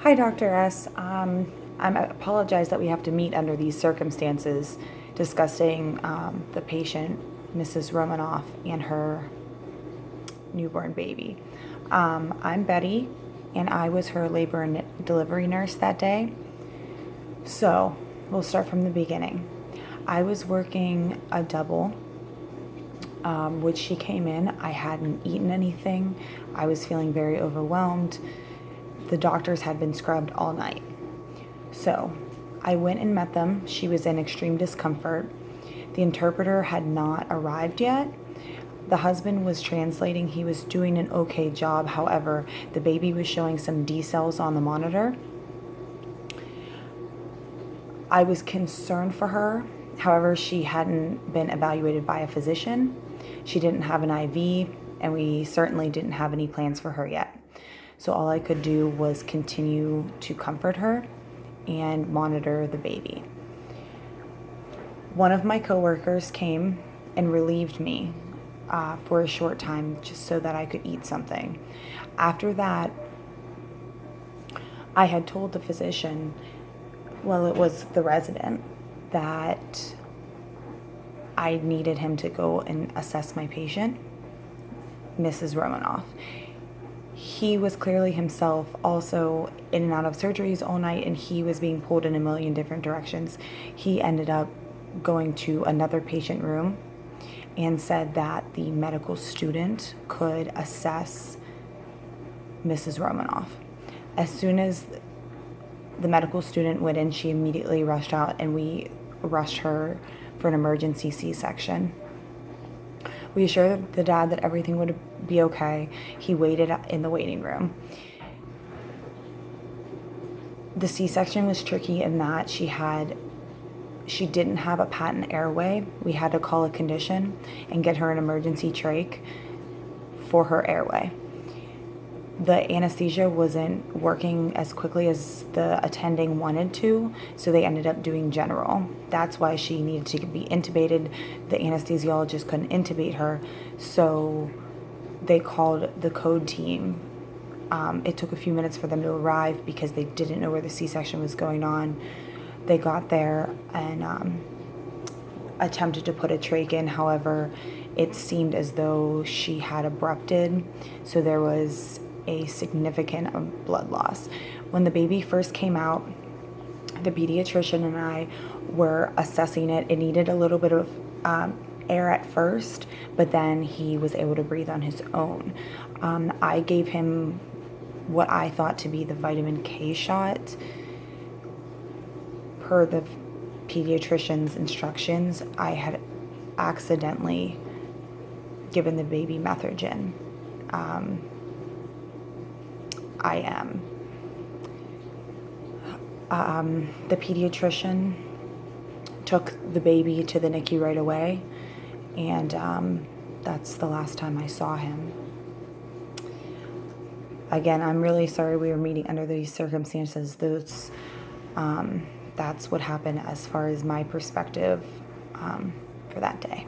Hi, Dr. S. I apologize that we have to meet under these circumstances discussing the patient, Mrs. Romanoff, and her newborn baby. I'm Betty, and I was her labor and delivery nurse that day. So we'll start from the beginning. I was working a double, which she came in. I hadn't eaten anything. I was feeling very overwhelmed. The doctors had been scrubbed all night. So I went and met them. She was in extreme discomfort. The interpreter had not arrived yet. The husband was translating. He was doing an okay job. However, the baby was showing some decels on the monitor. I was concerned for her. However, she hadn't been evaluated by a physician. She didn't have an IV, and we certainly didn't have any plans for her yet. So all I could do was continue to comfort her and monitor the baby. One of my coworkers came and relieved me for a short time just so that I could eat something. After that, I had told the physician, well, it was the resident, that I needed him to go and assess my patient, Mrs. Romanoff. He was clearly himself also in and out of surgeries all night, and he was being pulled in a million different directions. He ended up going to another patient room and said that the medical student could assess Mrs. Romanoff. As soon as the medical student went in, she immediately rushed out, and we rushed her for an emergency C-section. We assured the dad that everything would be okay. He waited in the waiting room. The C-section was tricky in that she didn't have a patent airway. We had to call a condition and get her an emergency trach for her airway. The anesthesia wasn't working as quickly as the attending wanted to, so they ended up doing general. That's why she needed to be intubated. The anesthesiologist couldn't intubate her, so they called the code team. It took a few minutes for them to arrive because they didn't know where the C-section was going on. They got there and attempted to put a trach in. However, it seemed as though she had abrupted, so there was a significant blood loss. When the baby first came out, the pediatrician and I were assessing it. It needed a little bit of air at first, but then he was able to breathe on his own. I gave him what I thought to be the vitamin K shot. Per the pediatrician's instructions, I had accidentally given the baby Methergin. The pediatrician took the baby to the NICU right away, and that's the last time I saw him. Again, I'm really sorry we were meeting under these circumstances. That's what happened as far as my perspective for that day.